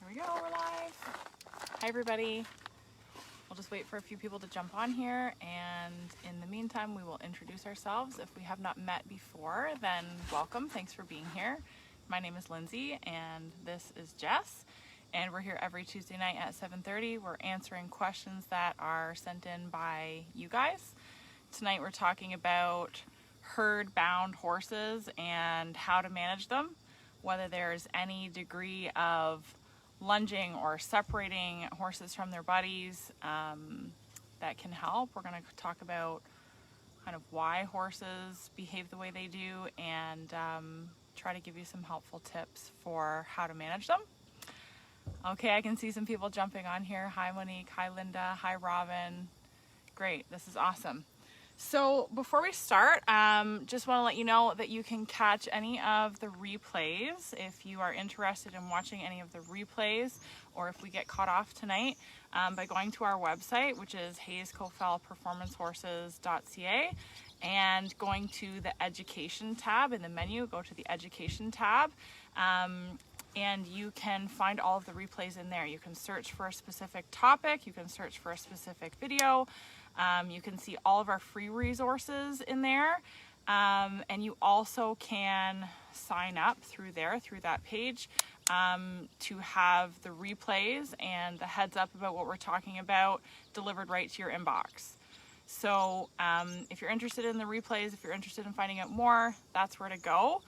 Here we go, we're live. Hi everybody. We'll just wait for a few people to jump on here, and in the meantime we will introduce ourselves. If we have not met before, then welcome, thanks for being here. My name is Lindsay and this is Jess, and we're here every Tuesday night at 7:30. We're answering questions that are sent in by you guys. Tonight we're talking about herd-bound horses and how to manage them, whether there's any degree of lunging or separating horses from their buddies that can help. We're going to talk about kind of why horses behave the way they do, and try to give you some helpful tips for how to manage them. Okay, I can see some people jumping on here. Hi Monique, hi Linda, hi Robin. Great, this is awesome. So before we start, just want to let you know that you can catch any of the replays if you are interested in watching any of the replays, or if we get caught off tonight, by going to our website, which is hayescofellperformancehorses.ca, and going to the education tab in the menu. Go to the education tab, and you can find all of the replays in there. You can search for a specific topic, you can search for a specific video. You can see all of our free resources in there, and you also can sign up through that page, to have the replays and the heads up about what we're talking about delivered right to your inbox. So if you're interested in the replays, if you're interested in finding out more, that's where to go.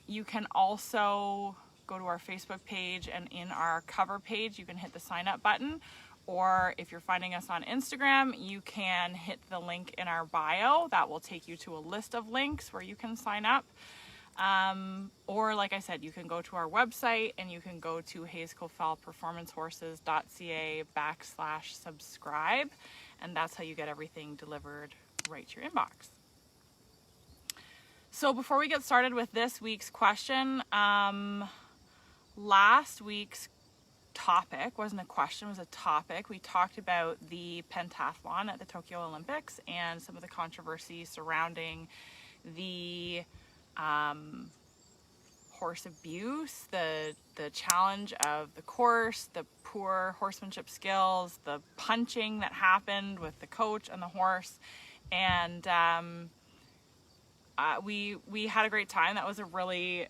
You can also go to our Facebook page, and in our cover page you can hit the sign up button. Or if you're finding us on Instagram, you can hit the link in our bio. That will take you to a list of links where you can sign up. Or like I said, you can go to our website and you can go to hayescofellperformancehorses.ca/subscribe. And that's how you get everything delivered right to your inbox. So before we get started with this week's question, last week's topic wasn't a question, it was a topic. We talked about the pentathlon at the Tokyo Olympics and some of the controversy surrounding the horse abuse, the challenge of the course, the poor horsemanship skills, the punching that happened with the coach and the horse, and we had a great time. That was a really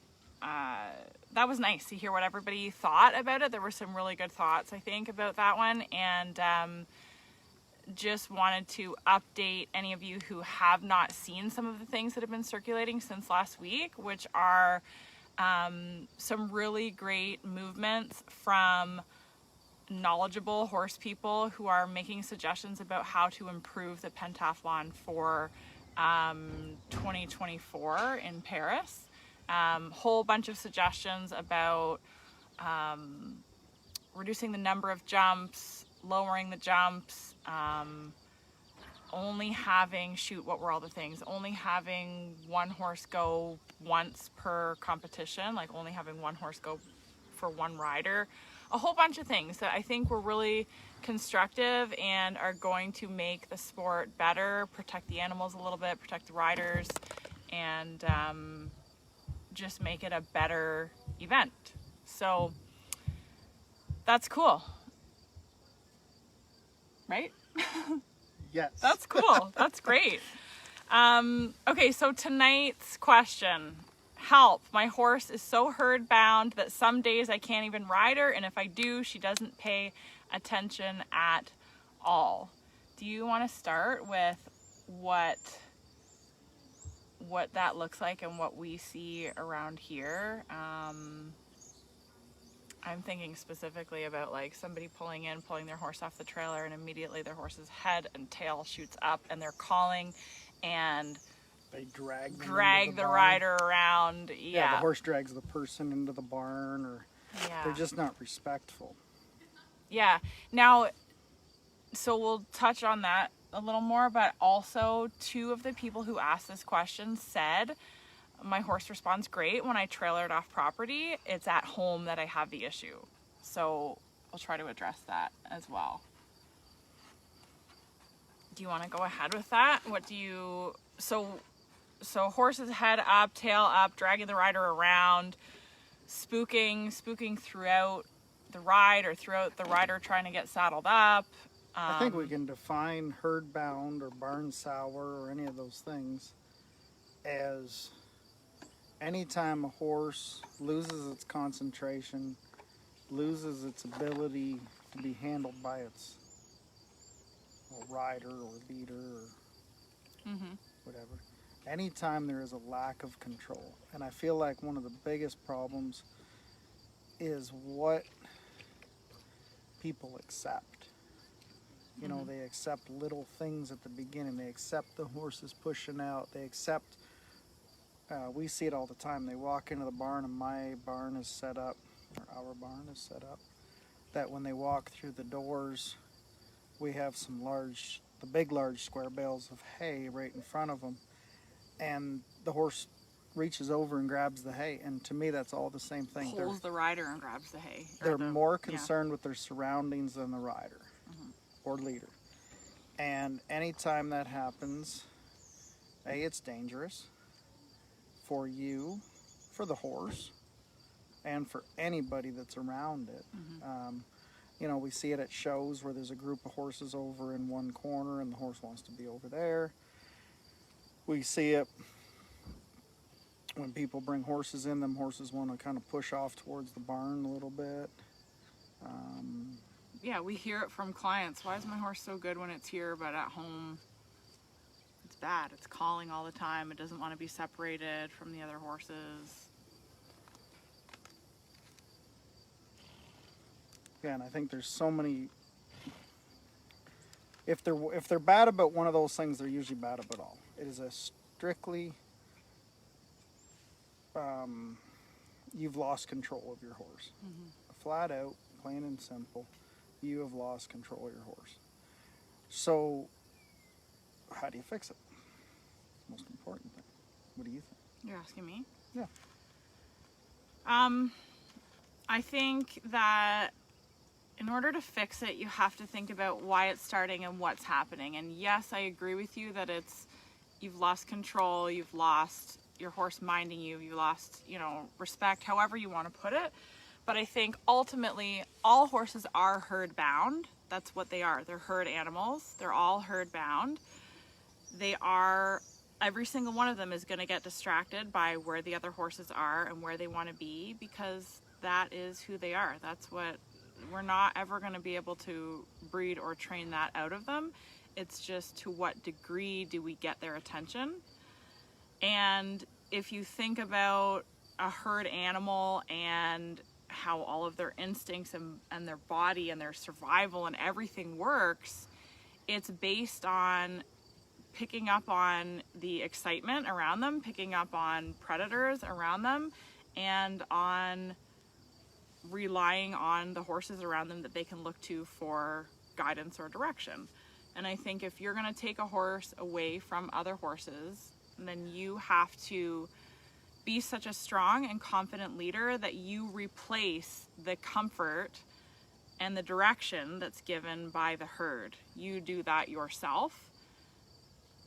that was nice to hear what everybody thought about it. There were some really good thoughts, I think, about that one, and just wanted to update any of you who have not seen some of the things that have been circulating since last week, which are some really great movements from knowledgeable horse people who are making suggestions about how to improve the pentathlon for 2024 in Paris. Whole bunch of suggestions about reducing the number of jumps, lowering the jumps, only having, what were all the things? Only having one horse go once per competition, like only having one horse go for one rider. A whole bunch of things that I think were really constructive and are going to make the sport better, protect the animals a little bit, protect the riders, and just make it a better event. So that's cool, right? Yes. That's cool. That's great. Okay, so tonight's question. Help, my horse is so herd bound that some days I can't even ride her, and if I do, she doesn't pay attention at all. Do you want to start with what that looks like and what we see around here? I'm thinking specifically about like somebody pulling their horse off the trailer, and immediately their horse's head and tail shoots up and they're calling, and they drag the rider around. Yeah, the horse drags the person into the barn, or they're just not respectful. Yeah. Now, so we'll touch on that a little more, but also two of the people who asked this question said, my horse responds great when I trailer it off property. It's at home that I have the issue. So we'll try to address that as well. Do you want to go ahead with that? So horse's head up, tail up, dragging the rider around. spooking throughout the ride or throughout the rider trying to get saddled up. I think we can define herd bound or barn sour or any of those things as anytime a horse loses its concentration, loses its ability to be handled by its rider or leader or whatever. Anytime there is a lack of control. And I feel like one of the biggest problems is what people accept. You know, they accept little things at the beginning. They accept the horses pushing out. They accept, we see it all the time. They walk into the barn and my barn is set up, or our barn is set up, that when they walk through the doors, we have some the big large square bales of hay right in front of them. And the horse reaches over and grabs the hay. And to me, that's all the same thing. Pulls the rider and grabs the hay. They're more concerned with their surroundings than the rider or leader. And anytime that happens, it's dangerous for you, for the horse, and for anybody that's around it. You know, we see it at shows where there's a group of horses over in one corner and the horse wants to be over there. We see it when people bring horses in, them horses want to kind of push off towards the barn a little bit. Yeah, we hear it from clients. Why is my horse so good when it's here, but at home it's bad? It's calling all the time. It doesn't want to be separated from the other horses. Yeah, and I think there's so many. If they're bad about one of those things, they're usually bad about all. It is a strictly you've lost control of your horse. Flat out, plain and simple, you have lost control of your horse. So, how do you fix it? Most important thing. What do you think? You're asking me? Yeah. I think that in order to fix it, you have to think about why it's starting and what's happening. And yes, I agree with you that you've lost control, you've lost your horse minding you, you lost, respect, however you want to put it. But I think ultimately all horses are herd bound. That's what they are. They're herd animals. They're all herd bound. Every single one of them is going to get distracted by where the other horses are and where they want to be, because that is who they are. We're not ever going to be able to breed or train that out of them. It's just to what degree do we get their attention. And if you think about a herd animal and how all of their instincts and their body and their survival and everything works, it's based on picking up on the excitement around them, picking up on predators around them, and on relying on the horses around them that they can look to for guidance or direction. And I think if you're going to take a horse away from other horses, then you have to be such a strong and confident leader that you replace the comfort and the direction that's given by the herd. You do that yourself,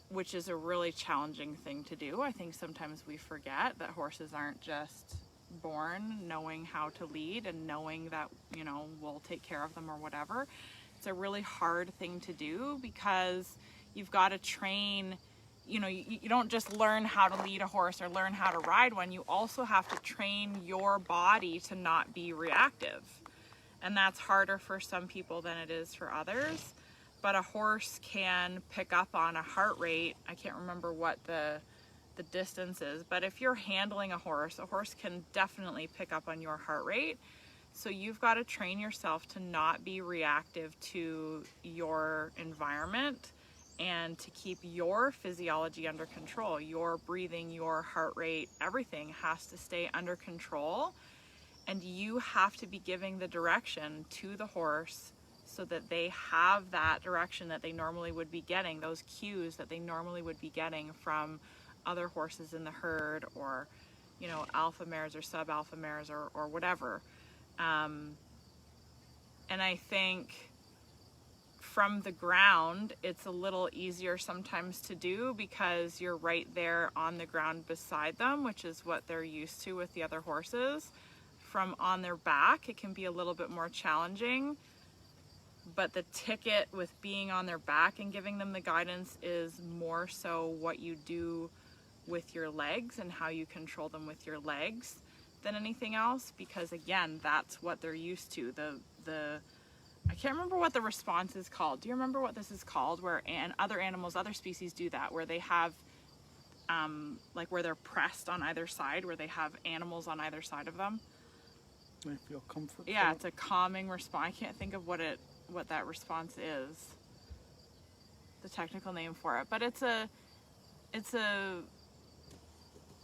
which is a really challenging thing to do. I think sometimes we forget that horses aren't just born knowing how to lead and knowing that, we'll take care of them or whatever. It's a really hard thing to do because you've got to train. You don't just learn how to lead a horse or learn how to ride one. You also have to train your body to not be reactive. And that's harder for some people than it is for others. But a horse can pick up on a heart rate. I can't remember what the distance is, but if you're handling a horse can definitely pick up on your heart rate. So you've got to train yourself to not be reactive to your environment and to keep your physiology under control. Your breathing, your heart rate, everything has to stay under control. And you have to be giving the direction to the horse so that they have that direction that they normally would be getting, those cues that they normally would be getting from other horses in the herd, or alpha mares or sub-alpha mares or whatever. And I think from the ground it's a little easier sometimes to do because you're right there on the ground beside them, which is what they're used to with the other horses. from on their back, it can be a little bit more challenging. But the ticket with being on their back and giving them the guidance is more so what you do with your legs and how you control them with your legs than anything else, because again, that's what they're used to. I can't remember what the response is called. Do you remember what this is called? Where other animals, other species do that, where they have like where they're pressed on either side, where they have animals on either side of them. They feel comfort. Yeah, it's a calming response. I can't think of what that response is, the technical name for it, but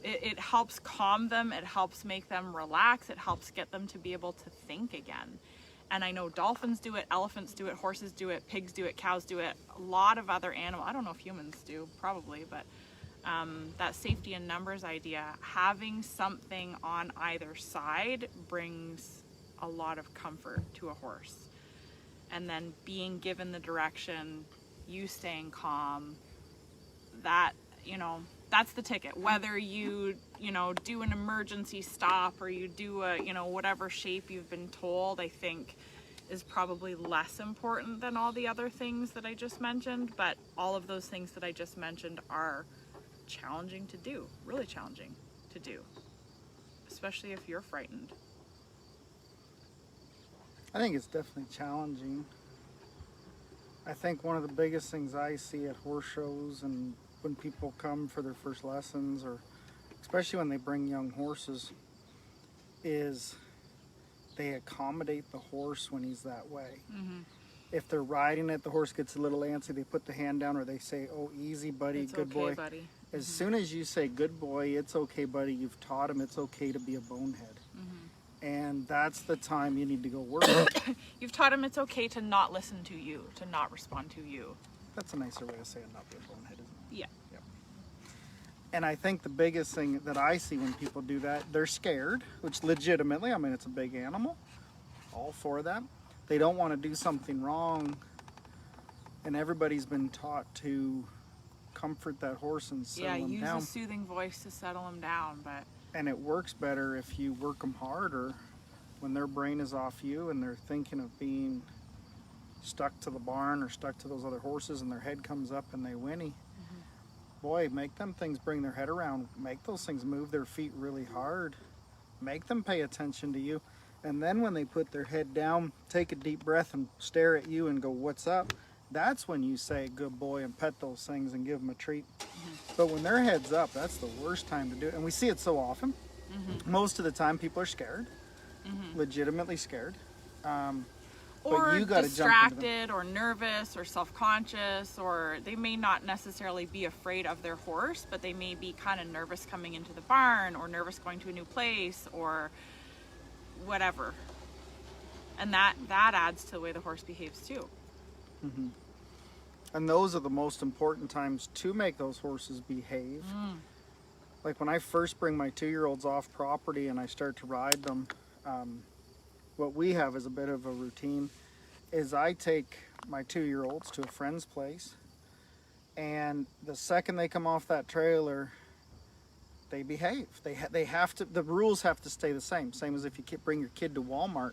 it helps calm them, it helps make them relax, it helps get them to be able to think again. And I know dolphins do it, elephants do it, horses do it, pigs do it, cows do it, a lot of other animals. I don't know if humans do, probably, but that safety in numbers idea, having something on either side brings a lot of comfort to a horse. And then being given the direction, you staying calm, that, that's the ticket. Whether you do an emergency stop or you do a, whatever shape you've been told, I think is probably less important than all the other things that I just mentioned. But all of those things that I just mentioned are challenging to do, really challenging to do, especially if you're frightened. I think it's definitely challenging. I think one of the biggest things I see at horse shows and when people come for their first lessons, or especially when they bring young horses, is they accommodate the horse when he's that way. Mm-hmm. If they're riding it, the horse gets a little antsy, they put the hand down, or they say, "Oh, easy, buddy, it's good okay, boy." Buddy. As soon as you say, "Good boy, it's okay, buddy," you've taught him it's okay to be a bonehead. Mm-hmm. And that's the time you need to go work. You've taught him it's okay to not listen to you, to not respond to you. That's a nicer way of saying not be a bonehead, isn't it? Yeah. Yep. And I think the biggest thing that I see when people do that, they're scared, which legitimately, I mean, it's a big animal, all for that. They don't want to do something wrong, and everybody's been taught to comfort that horse and settle him down. Yeah, use a soothing voice to settle him down, but... And it works better if you work them harder when their brain is off you and they're thinking of being stuck to the barn or stuck to those other horses, and their head comes up and they whinny. Mm-hmm. Boy, make them things bring their head around. Make those things move their feet really hard. Make them pay attention to you. And then when they put their head down, take a deep breath and stare at you and go, "What's up?" That's when you say, "Good boy," and pet those things and give them a treat. Mm-hmm. But when their head's up, that's the worst time to do it. And we see it so often. Mm-hmm. Most of the time people are scared, legitimately scared. Or you distracted or nervous or self-conscious, or they may not necessarily be afraid of their horse, but they may be kind of nervous coming into the barn or nervous going to a new place or whatever. And that adds to the way the horse behaves too. Mm-hmm. And those are the most important times to make those horses behave. Like when I first bring my 2-year-olds off property and I start to ride them, what we have is a bit of a routine, is I take my 2-year-olds to a friend's place, and the second they come off that trailer, they behave. They have to, the rules have to stay the same as if you bring your kid to Walmart.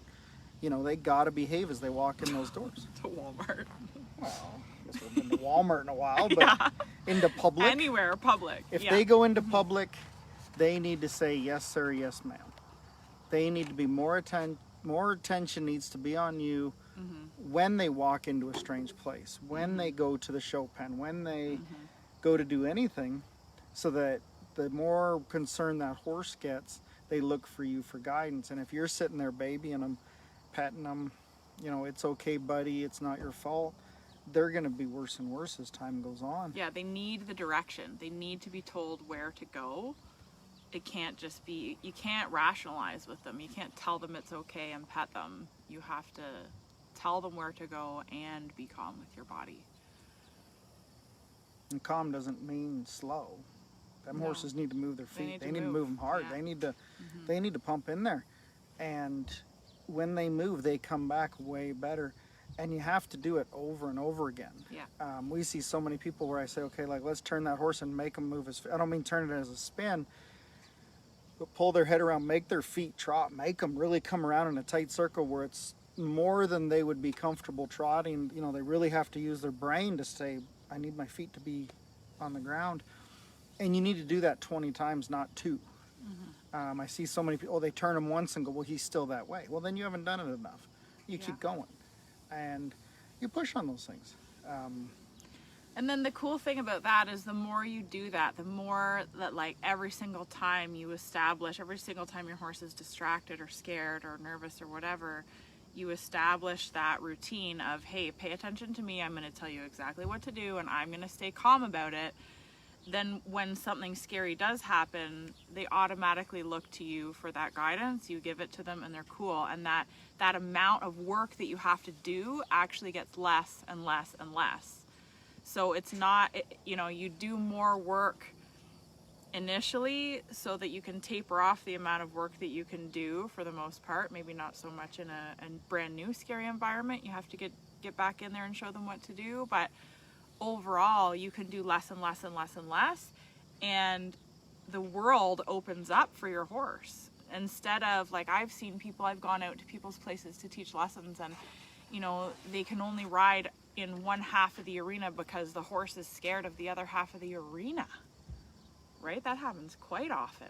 They got to behave as they walk in those doors. To Walmart. Well, I guess we haven't been to Walmart in a while, but into public. Anywhere public. If they go into public, they need to say, "Yes, sir, yes, ma'am." They need to be more attention needs to be on you when they walk into a strange place, when they go to the show pen, when they go to do anything, so that the more concerned that horse gets, they look for you for guidance. And if you're sitting there babying them, petting them, "It's okay, buddy, it's not your fault," they're going to be worse and worse as time goes on. Yeah, they need the direction. They need to be told where to go. It can't just be, you can't rationalize with them. You can't tell them it's okay and pet them. You have to tell them where to go and be calm with your body. And calm doesn't mean slow. Them horses need to move their feet. They need to move them hard. Yeah. They need to pump in there. And when they move, they come back way better. And you have to do it over and over again. Yeah. We see so many people where I say, "Okay, let's turn that horse and make them move I don't mean turn it as a spin. pull their head around, make their feet trot, make them really come around in a tight circle where it's more than they would be comfortable trotting. You know, they really have to use their brain to say, I need my feet to be on the ground. And you need to do that 20 times, not 2. I see so many people, they turn them once and go, well, he's still that way. Well, then you haven't done it enough. You keep going. And you push on those things. And then the cool thing about that is the more you do that, the more that like every single time you establish, every single time your horse is distracted or scared or nervous or whatever, you establish that routine of, hey, pay attention to me. I'm going to tell you exactly what to do and I'm going to stay calm about it. Then when something scary does happen, they automatically look to you for that guidance. You give it to them and they're cool. And that amount of work that you have to do actually gets less and less and less. So it's not, you know, you do more work initially so that you can taper off the amount of work that you can do for the most part. Maybe not so much in a brand new scary environment. You have to get back in there and show them what to do. But overall, you can do less and less and less and less, and the world opens up for your horse. Instead of, like, I've gone out to people's places to teach lessons, and you know, they can only ride in one half of the arena because the horse is scared of the other half of the arena, right? That happens quite often.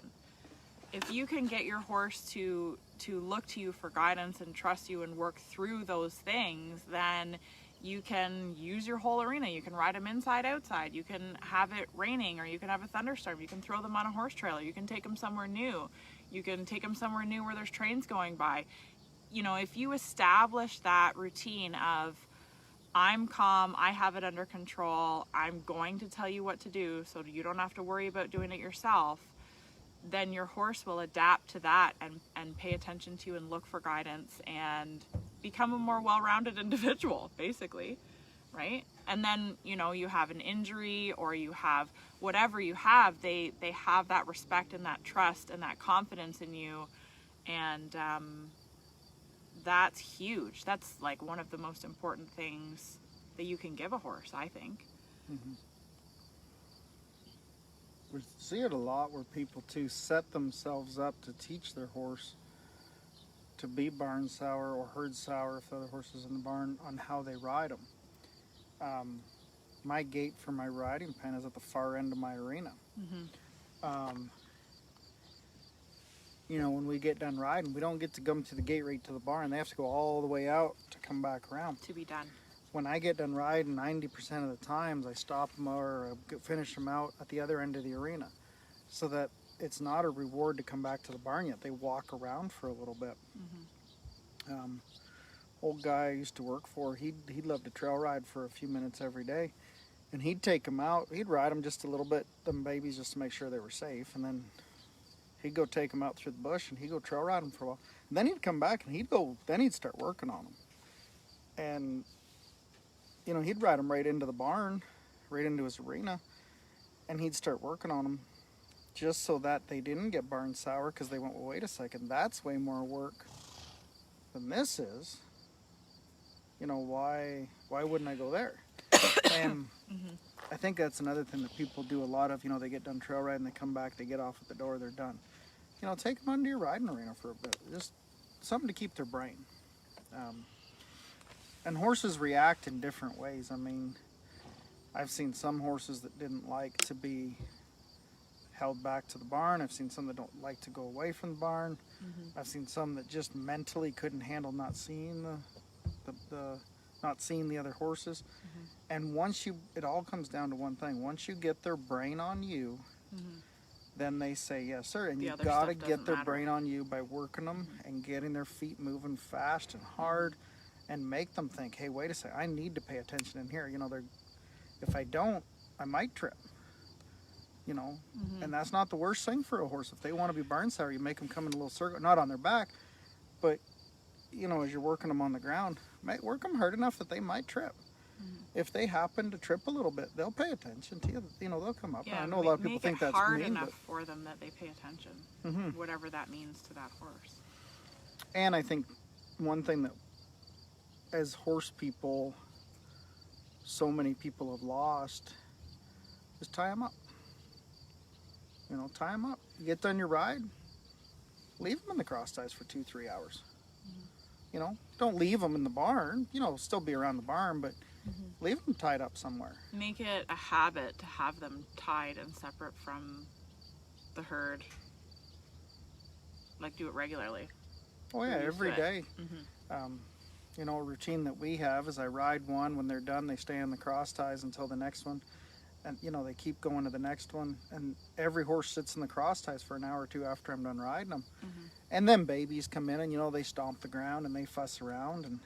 If you can get your horse to look to you for guidance and trust you and work through those things, then you can use your whole arena. You can ride them inside, outside. You can have it raining, or you can have a thunderstorm. You can throw them on a horse trailer. You can take them somewhere new. You can take them somewhere new where there's trains going by. You know, if you establish that routine of, I'm calm, I have it under control, I'm going to tell you what to do so you don't have to worry about doing it yourself, then your horse will adapt to that and pay attention to you and look for guidance and become a more well-rounded individual, basically, right? And then, you know, you have an injury or you have whatever you have, they have that respect and that trust and that confidence in you, and that's huge. That's like one of the most important things that you can give a horse, I think. Mm-hmm. We see it a lot where people too set themselves up to teach their horse to be barn sour or herd sour if the other horse is in the barn, on how they ride them. My gate for my riding pen is at the far end of my arena. You know, when we get done riding, we don't get to come to the gate right to the barn. They have to go all the way out to come back around. To be done. When I get done riding, 90% of the times I stop them or finish them out at the other end of the arena, so that it's not a reward to come back to the barn yet. They walk around for a little bit. Old guy I used to work for, he'd love to trail ride for a few minutes every day, and he'd take them out. He'd ride them just a little bit, them babies, just to make sure they were safe, and then he'd go take them out through the bush and he'd go trail ride them for a while. And then he'd come back and he'd start working on them. And you know, he'd ride them right into the barn, right into his arena, and he'd start working on them just so that they didn't get barn sour, because they went, well, wait a second, that's way more work than this is. You know, why wouldn't I go there? And I think that's another thing that people do a lot of. You know, they get done trail riding, they come back, they get off at the door, they're done. You know, take them under your riding arena for a bit. Just something to keep their brain. And horses react in different ways. I mean, I've seen some horses that didn't like to be held back to the barn. I've seen some that don't like to go away from the barn. I've seen some that just mentally couldn't handle not seeing the other horses. And it all comes down to one thing. Once you get their brain on you, then they say yes, sir. And you've got to get their brain on you by working them and getting their feet moving fast and hard. And make them think, hey, wait a second, I need to pay attention in here. You know, if I don't, I might trip. You know, and that's not the worst thing for a horse. If they want to be barn sour, you make them come in a little circle, not on their back, but, you know, as you're working them on the ground, work them hard enough that they might trip. If they happen to trip a little bit, they'll pay attention to you. You know, they'll come up. Yeah, I know a lot of people think that's hard mean, enough for them that they pay attention, whatever that means to that horse. And I think one thing that, as horse people, so many people have lost, is tie them up. You know, tie them up. You get done your ride, leave them in the cross ties for 2-3 hours. You know, don't leave them in the barn. You know, still be around the barn, but leave them tied up somewhere. Make it a habit to have them tied and separate from the herd. Like, do it regularly. Oh yeah, every day. Mm-hmm. You know, a routine that we have is I ride one. When they're done, they stay on the cross ties until the next one. And, you know, they keep going to the next one. And every horse sits in the cross ties for an hour or two after I'm done riding them. And then babies come in and, you know, they stomp the ground and they fuss around and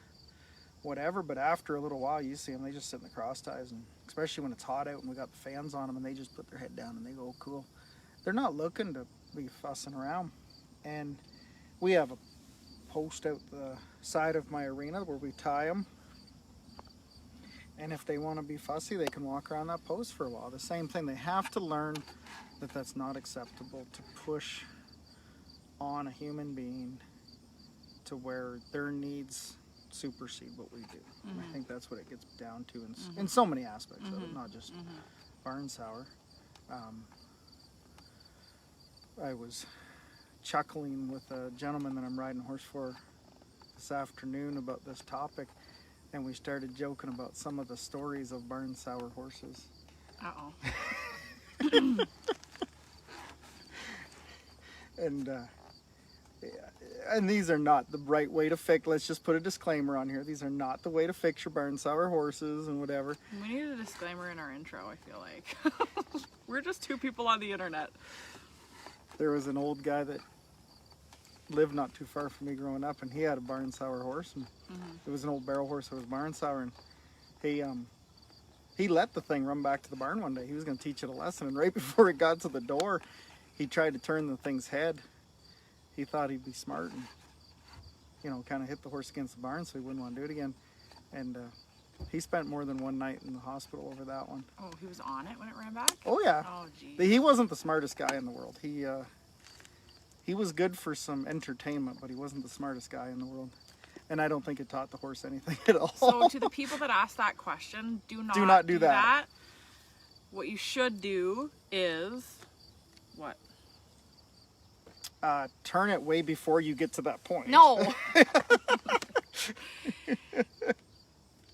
whatever. But after a little while, you see them, they just sit in the cross ties. And especially when it's hot out and we got the fans on them and they just put their head down and they go, cool. They're not looking to be fussing around. And we have a post out the side of my arena where we tie them. And if they want to be fussy, they can walk around that post for a while. The same thing, they have to learn that that's not acceptable to push on a human being to where their needs supersede what we do. And I think that's what it gets down to in so many aspects of it, not just barn sour. I was chuckling with a gentleman that I'm riding a horse for this afternoon about this topic, and we started joking about some of the stories of barn sour horses. And these are not the right way to fix. Let's just put a disclaimer on here. These are not the way to fix your barn sour horses and whatever. We need a disclaimer in our intro, I feel like. We're just two people on the internet. There was an old guy that lived not too far from me growing up, and he had a barn sour horse, and it was an old barrel horse that was barn sour, and he let the thing run back to the barn one day. He was going to teach it a lesson, and right before it got to the door, he tried to turn the thing's head. He thought he'd be smart and, you know, kind of hit the horse against the barn so he wouldn't want to do it again. And he spent more than one night in the hospital over that one. Oh, he was on it when it ran back? Oh, yeah. Oh, geez. He wasn't the smartest guy in the world. He was good for some entertainment, but he wasn't the smartest guy in the world. And I don't think it taught the horse anything at all. So to the people that ask that question, do not do that. What you should do is what? Turn it way before you get to that point. No.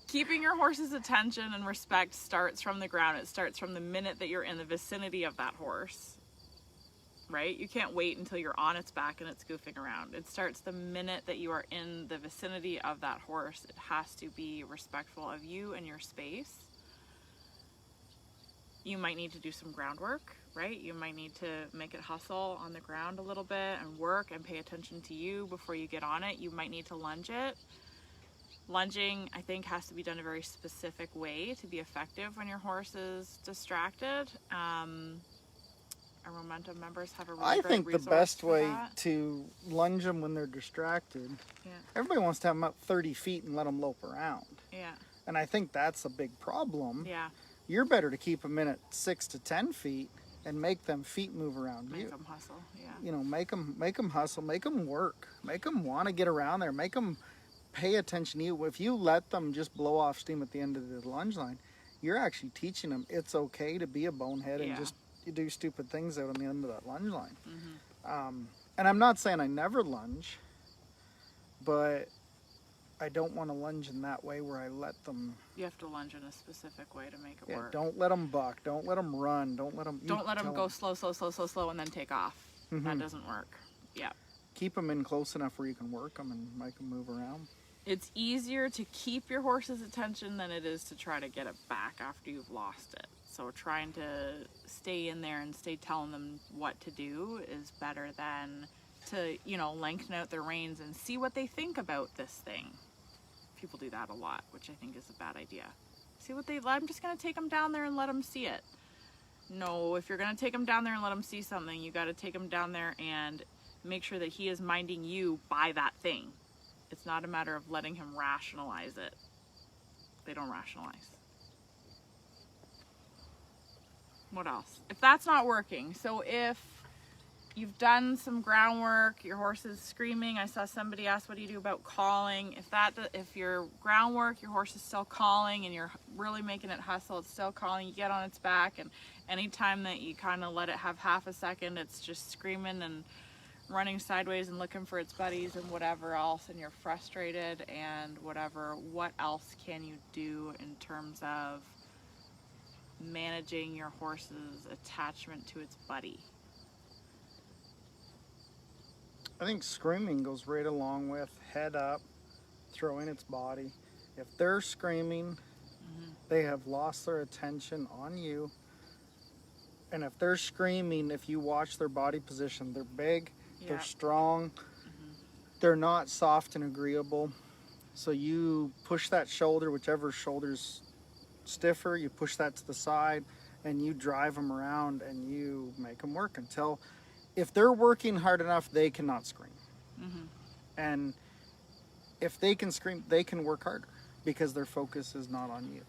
Keeping your horse's attention and respect starts from the ground. It starts from the minute that you're in the vicinity of that horse. Right? You can't wait until you're on its back and it's goofing around. It starts the minute that you are in the vicinity of that horse. It has to be respectful of you and your space. You might need to do some groundwork, right? You might need to make it hustle on the ground a little bit and work and pay attention to you before you get on it. You might need to lunge it. Lunging, I think, has to be done a very specific way to be effective when your horse is distracted. Our Momentum members have a really great resource. The best way to lunge them when they're distracted, everybody wants to have them up 30 feet and let them lope around. Yeah. And I think that's a big problem. Yeah. You're better to keep them in at 6 to 10 feet and make them feet move around you. Make them hustle, yeah. You know, make them hustle, make them work, make them want to get around there, make them pay attention to you. If you let them just blow off steam at the end of the lunge line, you're actually teaching them it's okay to be a bonehead and just do stupid things out on the end of that lunge line. And I'm not saying I never lunge, but I don't want to lunge in that way where I let them... You have to lunge in a specific way to make it work. Don't let them buck. Don't let them run. Don't let them go slow and then take off. That doesn't work. Yeah. Keep them in close enough where you can work them and make them move around. It's easier to keep your horse's attention than it is to try to get it back after you've lost it. So trying to stay in there and stay telling them what to do is better than to, you know, lengthen out their reins and see what they think about this thing. People do that a lot, which I think is a bad idea. See what I'm just going to take them down there and let them see it. No, if you're going to take them down there and let them see something, you got to take them down there and make sure that he is minding you by that thing. It's not a matter of letting him rationalize it. They don't rationalize. What else? If that's not working, so if you've done some groundwork, your horse is screaming. I saw somebody ask, what do you do about calling? If your groundwork, your horse is still calling and you're really making it hustle, it's still calling, you get on its back, and anytime that you kind of let it have half a second, it's just screaming and running sideways and looking for its buddies and whatever else, and you're frustrated and whatever, what else can you do in terms of managing your horse's attachment to its buddy? I think screaming goes right along with head up, throwing its body. If they're screaming, they have lost their attention on you. And if they're screaming, if you watch their body position, they're big, they're strong, they're not soft and agreeable. So you push that shoulder, whichever shoulder's stiffer, you push that to the side and you drive them around and you make them work until, if they're working hard enough, they cannot scream. And if they can scream, they can work harder because their focus is not on you.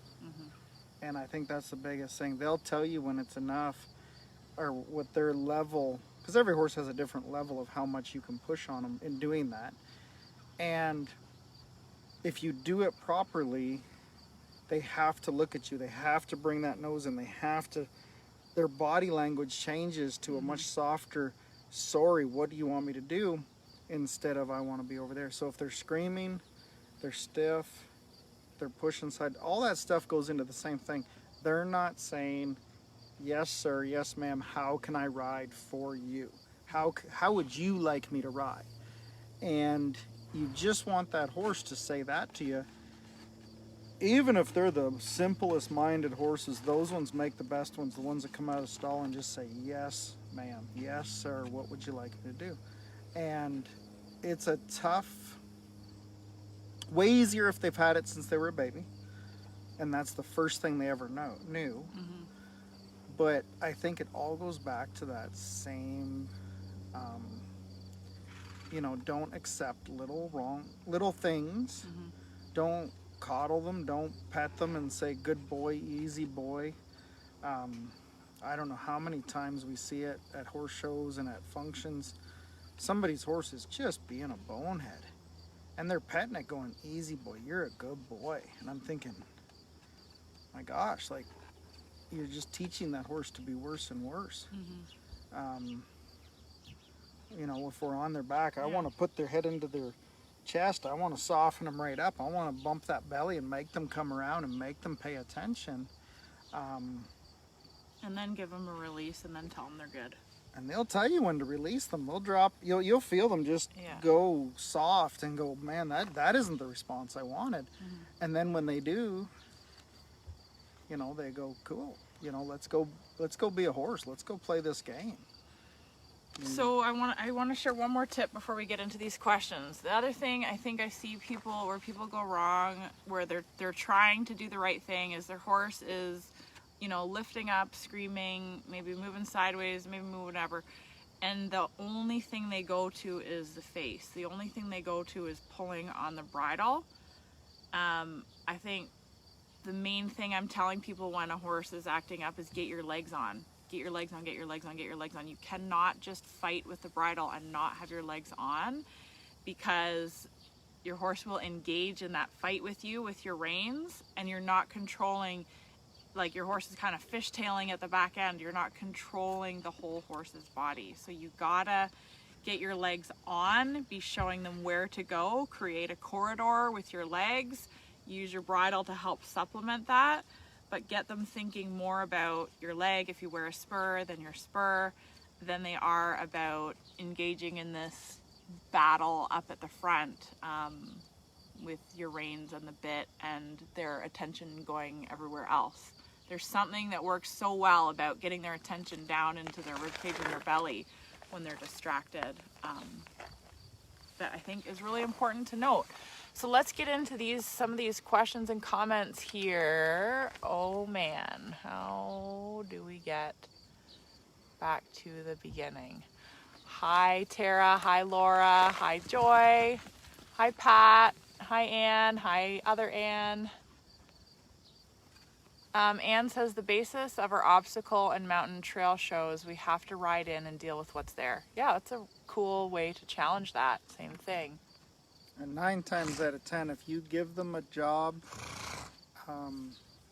And I think that's the biggest thing. They'll tell you when it's enough, or what their level, because every horse has a different level of how much you can push on them in doing that. And if you do it properly, they have to look at you. They have to bring that nose in. They have to, their body language changes to a much softer, sorry, what do you want me to do? Instead of, I want to be over there. So if they're screaming, they're stiff, they're pushing side, all that stuff goes into the same thing. They're not saying, yes sir, yes ma'am, how can I ride for you? How would you like me to ride? And you just want that horse to say that to you. Even if they're the simplest minded horses, those ones make the best ones, the ones that come out of the stall and just say, yes ma'am, yes sir, what would you like me to do? And it's a tough, way easier if they've had it since they were a baby, and that's the first thing they ever knew. But I think it all goes back to that same, you know, don't accept little things. Don't coddle them, don't pet them and say good boy, easy boy. I don't know how many times we see it at horse shows and at functions. Somebody's horse is just being a bonehead and they're petting it going, easy boy, you're a good boy. And I'm thinking, my gosh, like, you're just teaching that horse to be worse and worse. You know, if we're on their back, I want to put their head into their chest. I want to soften them right up. I want to bump that belly and make them come around and make them pay attention. And then give them a release and then tell them they're good. And they'll tell you when to release them. They'll drop, you'll feel them just go soft and go, man, that isn't the response I wanted. And then when they do, you know, they go, cool, you know, let's go be a horse. Let's go play this game. So I want to share one more tip before we get into these questions. The other thing I think I see where people go wrong, where they're trying to do the right thing, is their horse is, you know, lifting up, screaming, maybe moving sideways, maybe moving whatever, and the only thing they go to is the face. The only thing they go to is pulling on the bridle. I think the main thing I'm telling people when a horse is acting up is get your legs on. Get your legs on, get your legs on, get your legs on. You cannot just fight with the bridle and not have your legs on, because your horse will engage in that fight with you with your reins, and you're not controlling, like your horse is kind of fishtailing at the back end. You're not controlling the whole horse's body. So you gotta get your legs on, be showing them where to go, create a corridor with your legs, use your bridle to help supplement that. But get them thinking more about your leg, if you wear a spur, then your spur, than they are about engaging in this battle up at the front with your reins and the bit and their attention going everywhere else. There's something that works so well about getting their attention down into their ribcage and their belly when they're distracted that I think is really important to note. So let's get into some of these questions and comments here. Oh man, how do we get back to the beginning? Hi Tara, hi Laura, hi Joy, hi Pat, hi Ann, hi other Ann. Ann says the basis of our obstacle and mountain trail shows, we have to ride in and deal with what's there. Yeah, that's a cool way to challenge that. Same thing. And 9 times out of 10, if you give them a job,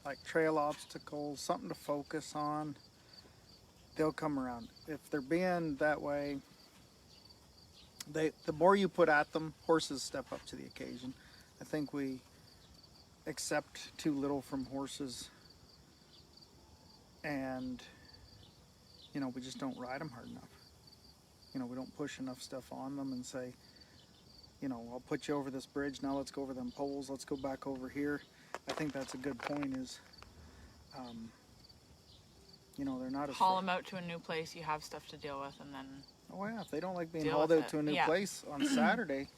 like trail obstacles, something to focus on, they'll come around. If they're being that way, The more you put at them, horses step up to the occasion. I think we accept too little from horses, and we just don't ride them hard enough. We don't push enough stuff on them and say, I'll put you over this bridge, now let's go over them poles, let's go back over here. I think that's a good point is, they're not as Haul them out to a new place, you have stuff to deal with, and then... Oh yeah, if they don't like being deal hauled with out it. to a new Yeah. place on Saturday,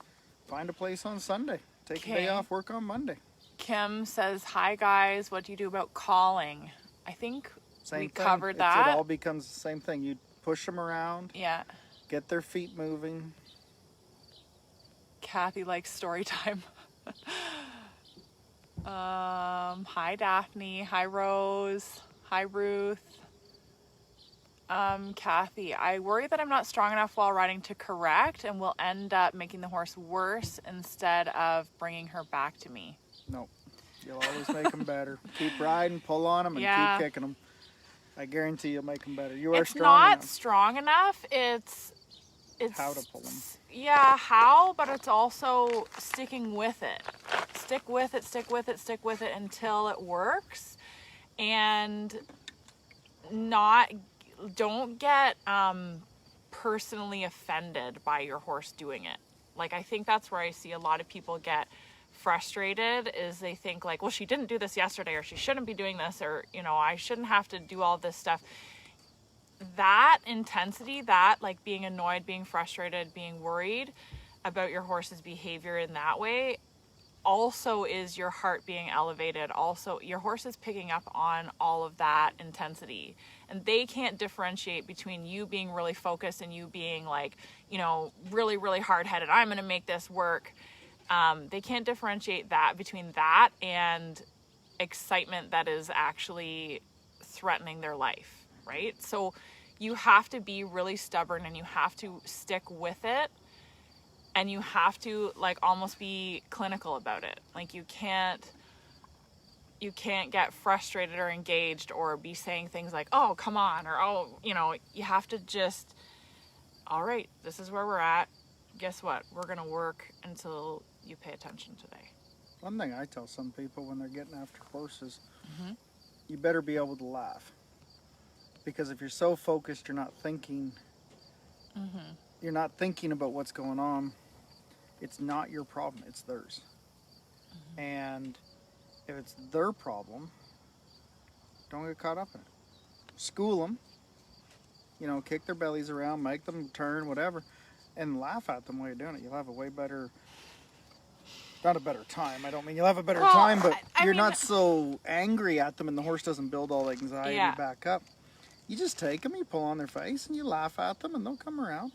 find a place on Sunday. Take a day Okay. off, work on Monday. Kim says, hi guys, what do you do about calling? I think Same we thing. covered that. It all becomes the same thing. You push them around, Yeah. get their feet moving. Kathy likes story time. Hi Daphne, hi Rose, hi Ruth. Kathy, I worry that I'm not strong enough while riding to correct and will end up making the horse worse instead of bringing her back to me. No, you'll always make them better. Keep riding, pull on them, and Yeah. keep kicking them. I guarantee you'll make them better. You are It's strong not enough. strong enough. It's How to pull them. Yeah, how, but it's also sticking with it. Stick with it, stick with it, stick with it until it works. And don't get personally offended by your horse doing it. Like, I think that's where I see a lot of people get frustrated, is they think like, well, she didn't do this yesterday, or she shouldn't be doing this, or I shouldn't have to do all this stuff. That intensity, that like being annoyed, being frustrated, being worried about your horse's behavior in that way, also is your heart being elevated. Also, your horse is picking up on all of that intensity, and they can't differentiate between you being really focused and you being like, really, really hard-headed. I'm going to make this work. They can't differentiate that between that and excitement that is actually threatening their life, right? So you have to be really stubborn, and you have to stick with it. And you have to like almost be clinical about it. Like you can't get frustrated or engaged or be saying things like, oh, come on, or, oh, you have to just, all right, this is where we're at. Guess what? We're going to work until you pay attention today. One thing I tell some people when they're getting after horses, you better be able to laugh. Because if you're so focused, you're not thinking, you're not thinking about what's going on. It's not your problem, it's theirs. And if it's their problem, don't get caught up in it. School them, kick their bellies around, make them turn, whatever, and laugh at them while you're doing it. You'll have a way better, not a better time. I don't mean you'll have a better time, but you're not so angry at them, and the horse doesn't build all the anxiety back up. You just take them, you pull on their face, and you laugh at them, and they'll come around.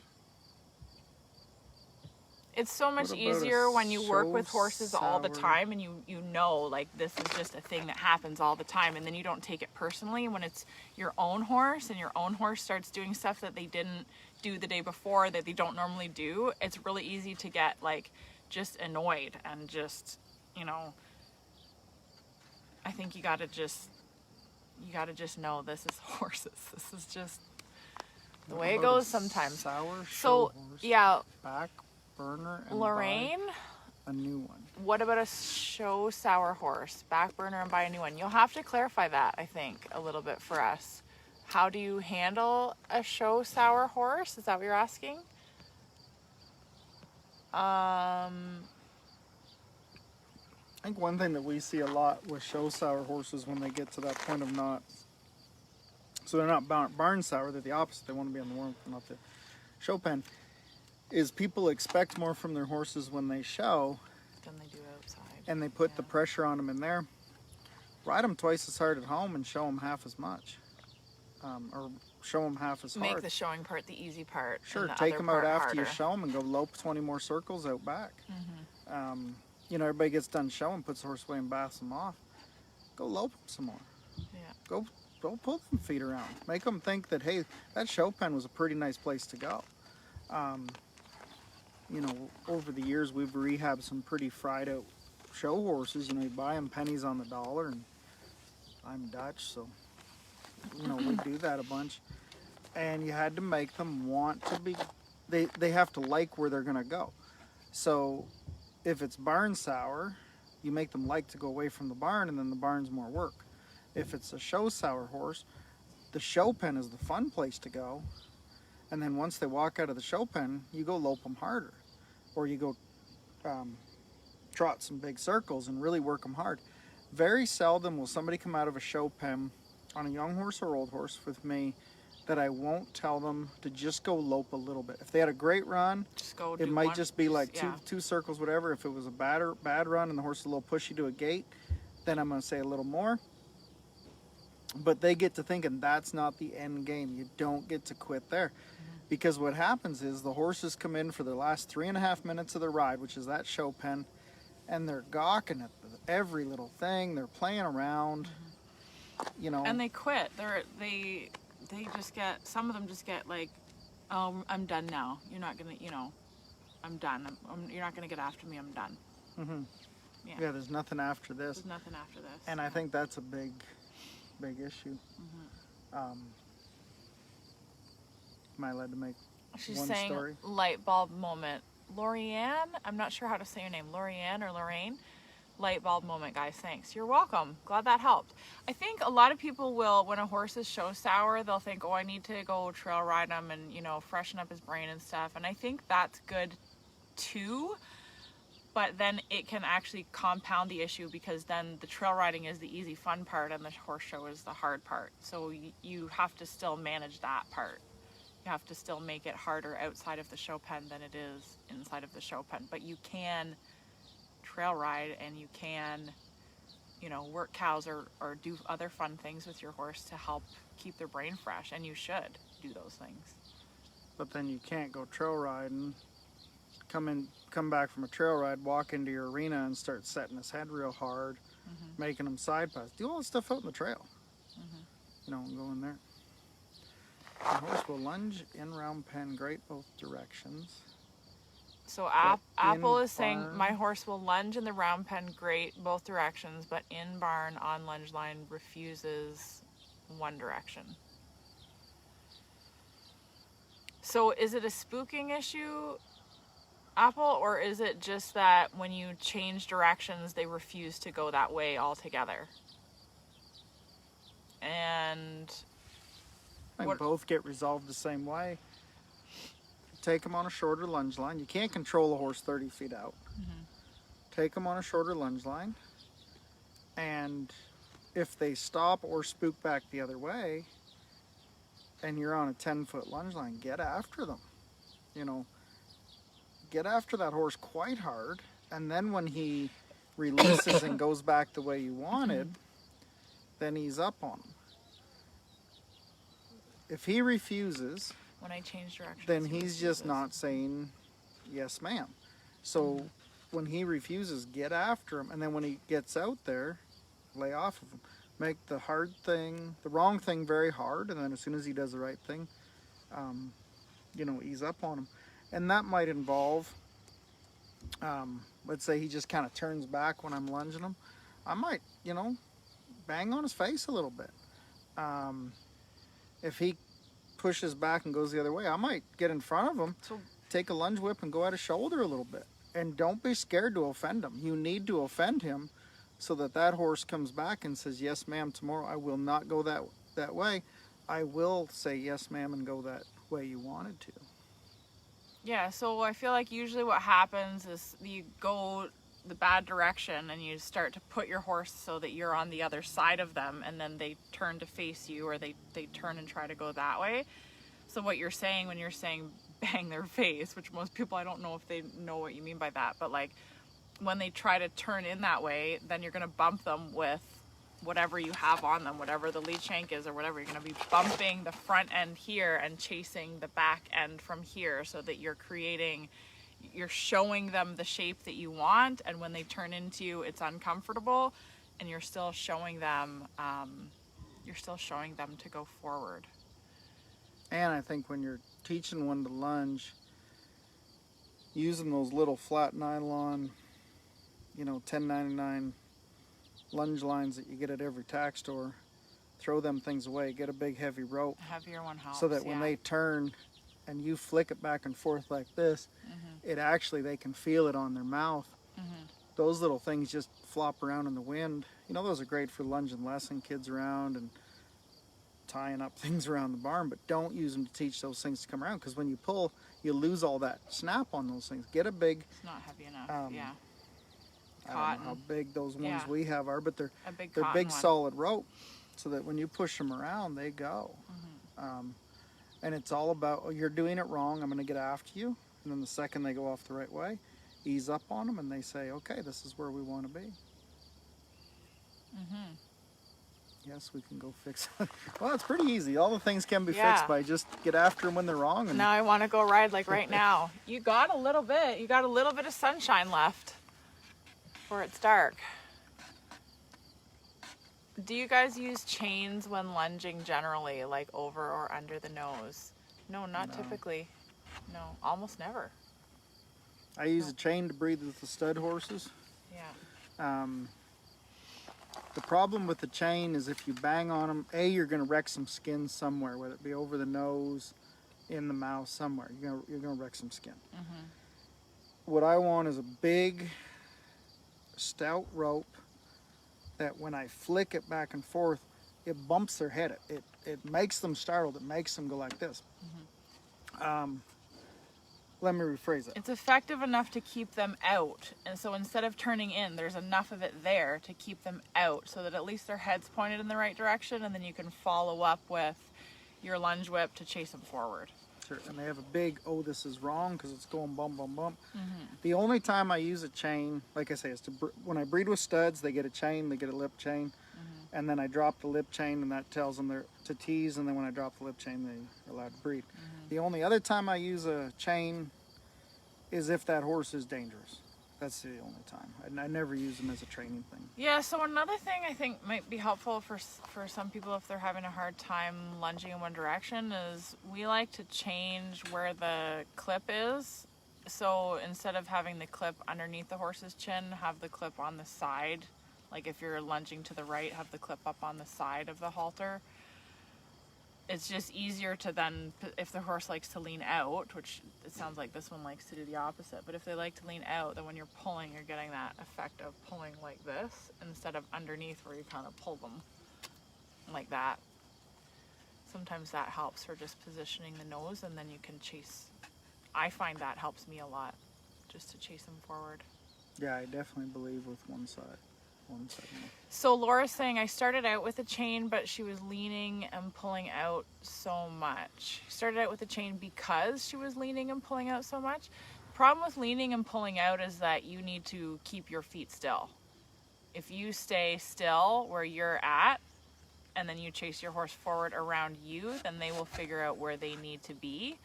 It's so much easier when you work with horses all the time, and you know, like, this is just a thing that happens all the time, and then you don't take it personally. When it's your own horse and your own horse starts doing stuff that they didn't do the day before, that they don't normally do, it's really easy to get like just annoyed and just, I think you gotta just know this is horses. This is just the way it goes sometimes. Sour So horse, yeah, back burner, and Lorraine, buy a new one. what about a show sour horse? Back burner and buy a new one. You'll have to clarify that, I think, a little bit for us. How do you handle a show sour horse? Is that what you're asking? I think one thing that we see a lot with show sour horses when they get to that point of so they're not barn sour, they're the opposite. They want to be on the warm, not the show pen. Is people expect more from their horses when they show Than they do outside. and they put the pressure on them in there. Ride them twice as hard at home and show them half as much, or show them half as hard. Make the showing part the easy part. Sure, and the take other them out part after you harder. show them and go lope 20 more circles out back. Everybody gets done showing, puts the horse away and baths them off. Go lope them some more. Yeah. Go pull them feet around. Make them think that, hey, that show pen was a pretty nice place to go. Over the years we've rehabbed some pretty fried out show horses. You buy them pennies on the dollar, and I'm Dutch, so we do that a bunch. And you had to make them want to be they have to like where they're going to go. So if it's barn sour, you make them like to go away from the barn, and then the barn's more work. If it's a show sour horse, the show pen is the fun place to go. And then once they walk out of the show pen, you go lope them harder. Or you go trot some big circles and really work them hard. Very seldom will somebody come out of a show pen on a young horse or old horse with me that I won't tell them to just go lope a little bit. If they had a great run, it might just be like two circles, whatever. If it was a bad run and the horse is a little pushy to a gate, then I'm going to say a little more. But they get to thinking that's not the end game. You don't get to quit there. Because what happens is the horses come in for their last 3.5 minutes of the ride, which is that show pen, and they're gawking at every little thing. They're playing around, you know. And they quit. They just get, some of them just get like, oh, I'm done now. You're not going to, you know, I'm done. You're not going to get after me. I'm done. Mm-hmm. Yeah, there's nothing after this. There's nothing after this. And I think that's a big issue. Mm-hmm. Am I allowed to make She's one saying story? Light bulb moment. Lorianne, I'm not sure how to say your name. Lorianne or Lorraine? Light bulb moment, guys. Thanks. You're welcome. Glad that helped. I think a lot of people will, when a horse is show sour, they'll think, oh, I need to go trail ride him and, you know, freshen up his brain and stuff. And I think that's good too. But then it can actually compound the issue, because then the trail riding is the easy fun part and the horse show is the hard part. So you have to still manage that part. You have to still make it harder outside of the show pen than it is inside of the show pen. But you can trail ride and you can, you know, work cows or do other fun things with your horse to help keep their brain fresh. And you should do those things. But then you can't go trail riding, come back from a trail ride, walk into your arena and start setting his head real hard, making him side pass. Do all that stuff out in the trail. You know, and go in there. The horse will lunge in round pen, great both directions. So Apple is saying, my horse will lunge in the round pen, great both directions, but in barn on lunge line refuses one direction. So is it a spooking issue, Apple, or is it just that when you change directions, they refuse to go that way altogether? And I think both get resolved the same way. Take them on a shorter lunge line. You can't control a horse 30 feet out. Take them on a shorter lunge line. And if they stop or spook back the other way, and you're on a 10-foot lunge line, get after them. You know, get after that horse quite hard. And then when he releases and goes back the way you wanted, then ease up on him. If he refuses, when I change directions, then he's just not saying yes ma'am. So when he refuses, get after him, and then when he gets out there, lay off of him. Make the wrong thing very hard, and then as soon as he does the right thing, you know, ease up on him. And that might involve, let's say he just kind of turns back when I'm lunging him. I might, you know, bang on his face a little bit. If he pushes back and goes the other way, I might get in front of him, take a lunge whip and go at his shoulder a little bit. And don't be scared to offend him. You need to offend him so that horse comes back and says, yes ma'am, tomorrow I will not go that way. I will say yes ma'am and go that way you wanted to. Yeah, so I feel like usually what happens is you go the bad direction and you start to put your horse so that you're on the other side of them, and then they turn to face you, or they turn and try to go that way. So what you're saying when you're saying bang their face, which most people, I don't know if they know what you mean by that, but like when they try to turn in that way, then you're going to bump them with whatever you have on them, whatever the lead shank is or whatever. You're going to be bumping the front end here and chasing the back end from here, so that you're showing them the shape that you want, and when they turn into you, it's uncomfortable, and you're still showing them to go forward. And I think when you're teaching one to lunge, using those little flat nylon, you know, $10.99 lunge lines that you get at every tack store, throw them things away. Get a big heavy rope. A heavier one helps. So that when they turn and you flick it back and forth like this, it actually, they can feel it on their mouth. Those little things just flop around in the wind. You know, those are great for lunging lesson kids around and tying up things around the barn, but don't use them to teach those things to come around, because when you pull, you lose all that snap on those things. Get a big... It's not heavy enough, yeah. I don't know how big those ones we have are, but they're big one. solid rope, so that when you push them around, they go. And it's all about, oh, you're doing it wrong, I'm going to get after you. And then the second they go off the right way, ease up on them, and they say, okay, this is where we want to be. Yes, we can go fix it. Well, it's pretty easy. All the things can be fixed by just get after them when they're wrong. And now I want to go ride like right now. You got a little bit. You got a little bit of sunshine left before it's dark. Do you guys use chains when lunging generally, like over or under the nose? No, not typically. No, almost never. I use a chain to breathe with the stud horses. Yeah. The problem with the chain is if you bang on them, you're going to wreck some skin somewhere, whether it be over the nose, in the mouth, somewhere. You're gonna wreck some skin. What I want is a big, stout rope that when I flick it back and forth, it bumps their head. It makes them startled. It makes them go like this. Let me rephrase it. It's effective enough to keep them out. And so instead of turning in, there's enough of it there to keep them out so that at least their head's pointed in the right direction, and then you can follow up with your lunge whip to chase them forward. Sure, and they have a big, oh, this is wrong because it's going bump, bump, bump. The only time I use a chain, like I say, is when I breed with studs, they get a chain, they get a lip chain. And then I drop the lip chain, and that tells them they're to tease, and then when I drop the lip chain, they're allowed to breed. The only other time I use a chain is if that horse is dangerous. That's the only time. I never use them as a training thing. Yeah, so another thing I think might be helpful for some people if they're having a hard time lunging in one direction is we like to change where the clip is. So instead of having the clip underneath the horse's chin, have the clip on the side. Like if you're lunging to the right, have the clip up on the side of the halter. It's just easier to then, if the horse likes to lean out, which it sounds like this one likes to do the opposite, but if they like to lean out, then when you're pulling, you're getting that effect of pulling like this instead of underneath where you kind of pull them like that. Sometimes that helps for just positioning the nose, and then you can chase. I find that helps me a lot, just to chase them forward. Yeah, I definitely believe with one side. So Laura's saying I started out with a chain, but she was leaning and pulling out so much. She started out with a chain because she was leaning and pulling out so much. The problem with leaning and pulling out is that you need to keep your feet still. If you stay still where you're at, and then you chase your horse forward around you, then they will figure out where they need to be.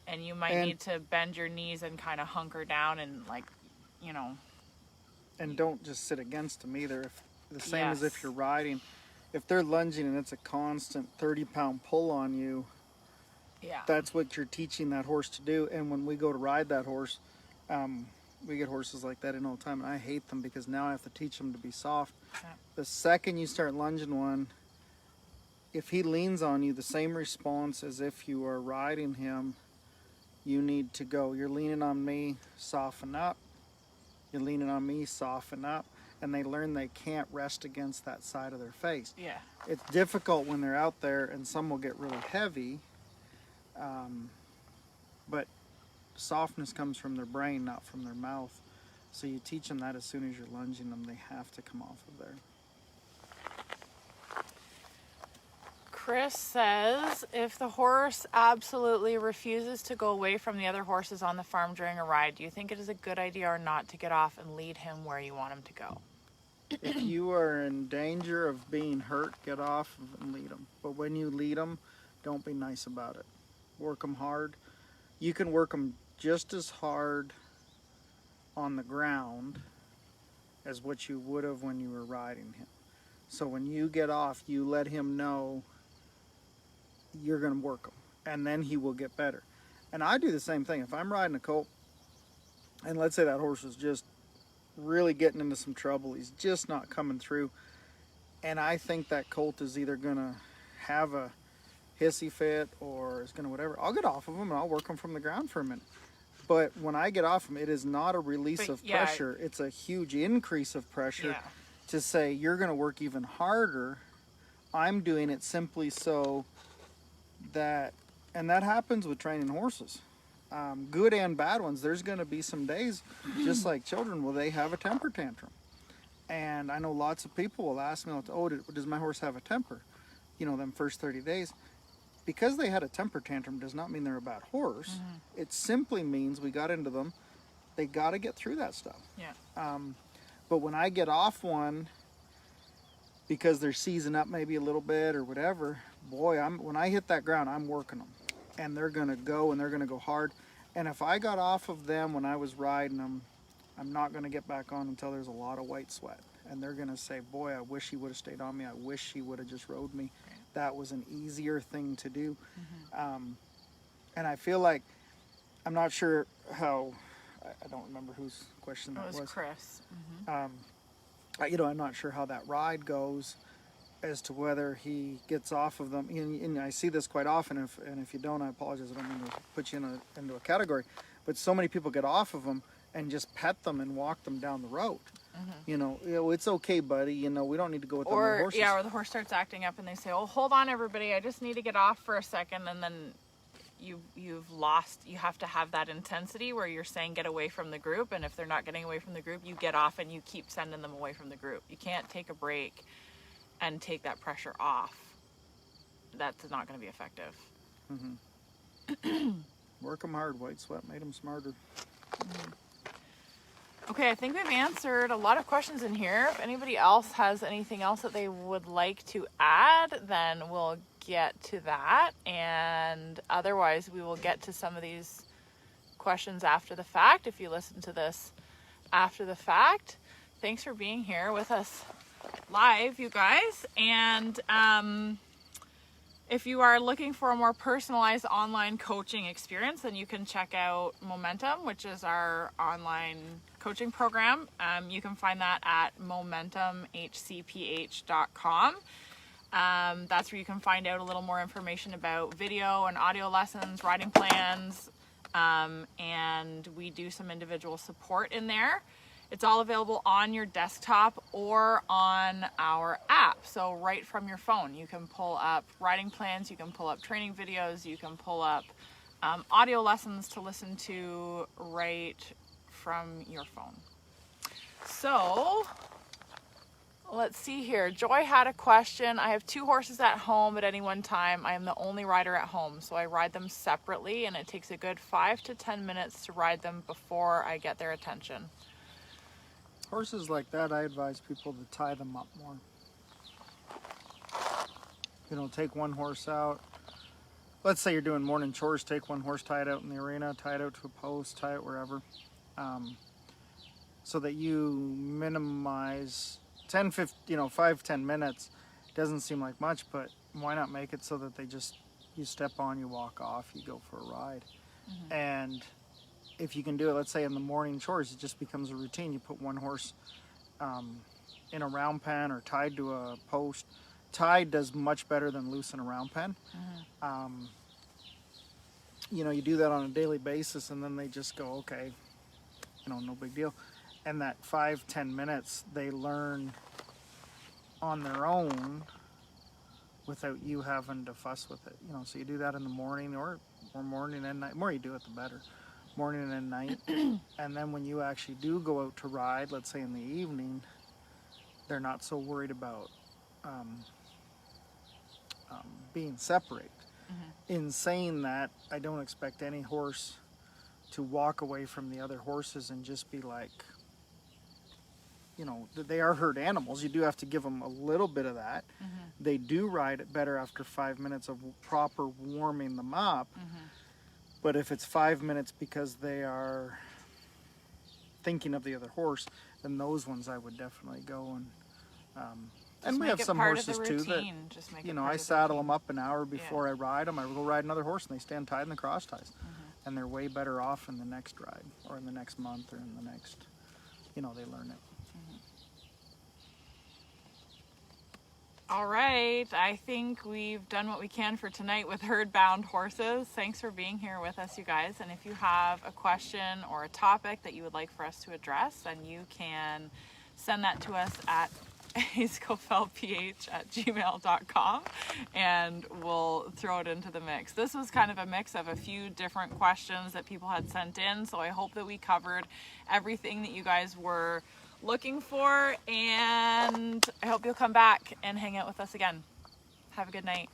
And you might need to bend your knees and kind of hunker down and, like, you know. And don't just sit against them either. The same as if you're riding. If they're lunging and it's a constant 30-pound pull on you, that's what you're teaching that horse to do. And when we go to ride that horse, we get horses like that in all the time, and I hate them because now I have to teach them to be soft. The second you start lunging one, if he leans on you, the same response as if you are riding him, you need to go, you're leaning on me, soften up. You're leaning on me, soften up, and they learn they can't rest against that side of their face. Yeah. It's difficult when they're out there, and some will get really heavy, but softness comes from their brain, not from their mouth. So you teach them that as soon as you're lunging them, they have to come off of there. Chris says, if the horse absolutely refuses to go away from the other horses on the farm during a ride, do you think it is a good idea or not to get off and lead him where you want him to go? If you are in danger of being hurt, get off and lead them. But when you lead them, don't be nice about it. Work them hard. You can work them just as hard on the ground as what you would have when you were riding him. So when you get off, you let him know you're going to work him, and then he will get better. And I do the same thing. If I'm riding a colt, and let's say that horse is just really getting into some trouble, he's just not coming through, and I think that colt is either going to have a hissy fit or is going to whatever, I'll get off of them and I'll work them from the ground for a minute. But when I get off them, it is not a release of pressure. It's a huge increase of pressure to say you're going to work even harder. I'm doing it simply so that, and that happens with training horses. Good and bad ones. There's going to be some days, just like children, will they have a temper tantrum. And I know lots of people will ask me, oh, does my horse have a temper? You know, them first 30 days. Because they had a temper tantrum does not mean they're a bad horse. It simply means we got into them. They got to get through that stuff. Yeah. But when I get off one because they're seizing up maybe a little bit or whatever, boy, when I hit that ground, I'm working them. And they're going to go, and they're going to go hard. And if I got off of them when I was riding them, I'm not going to get back on until there's a lot of white sweat. And they're going to say, boy, I wish he would have stayed on me. I wish he would have just rode me. Right. That was an easier thing to do. And I feel like, I'm not sure how, I don't remember whose question that was. It was Chris. You know, I'm not sure how that ride goes as to whether he gets off of them. And I see this quite often, and if you don't, I apologize. I don't mean to put you into a category. But so many people get off of them and just pet them and walk them down the road. You know, it's okay, buddy. You know, we don't need to go with them horses. Yeah, or the horse starts acting up and they say, oh, hold on, everybody. I just need to get off for a second. And then you've lost, you have to have that intensity where you're saying get away from the group. And if they're not getting away from the group, you get off and you keep sending them away from the group. You can't take a break and take that pressure off. That's not going to be effective. Work them hard. White sweat made them smarter. Okay, I think we've answered a lot of questions in here. If anybody else has anything else that they would like to add, then we'll get to that. And otherwise, we will get to some of these questions after the fact. If you listen to this after the fact, thanks for being here with us live, you guys. And if you are looking for a more personalized online coaching experience, then you can check out Momentum, which is our online coaching program. You can find that at momentumhcph.com. That's where you can find out a little more information about video and audio lessons, riding plans, and we do some individual support in there. It's all available on your desktop or on our app. So right from your phone, you can pull up riding plans, you can pull up training videos, you can pull up audio lessons to listen to right from your phone. So let's see here. Joy had a question. I have 2 horses at home at any one time. I am the only rider at home, so I ride them separately, and it takes a good 5 to 10 minutes to ride them before I get their attention. Horses like that, I advise people to tie them up more. You know, take one horse out. Let's say you're doing morning chores, take one horse, tie it out in the arena, tie it out to a post, tie it wherever. So that you minimize 5-10 minutes. Doesn't seem like much, but why not make it so that you step on, you walk off, you go for a ride. And if you can do it, let's say in the morning chores, it just becomes a routine. You put one horse in a round pen or tied to a post. Tied does much better than loose in a round pen. You know, you do that on a daily basis, and then they just go, okay, you know, no big deal. And that 5-10 minutes, they learn on their own without you having to fuss with it. You know, so you do that in the morning or morning and night. The more you do it, the better. Morning and night. And then when you actually do go out to ride, let's say in the evening, they're not so worried about being separate. In saying that, I don't expect any horse to walk away from the other horses and just be like, you know, they are herd animals. You do have to give them a little bit of that. They do ride it better after 5 minutes of proper warming them up. But if it's 5 minutes because they are thinking of the other horse, then those ones I would definitely go and we have some horses too that, you know, I saddle them up an hour before I ride them. I go ride another horse and they stand tied in the cross ties. And they're way better off in the next ride or in the next month or in the next, you know, they learn it. All right, I think we've done what we can for tonight with herd-bound horses. Thanks for being here with us, you guys. And if you have a question or a topic that you would like for us to address, then you can send that to us at askofeldph@gmail.com, and we'll throw it into the mix. This was kind of a mix of a few different questions that people had sent in, so I hope that we covered everything that you guys were looking for, and I hope you'll come back and hang out with us again. Have a good night.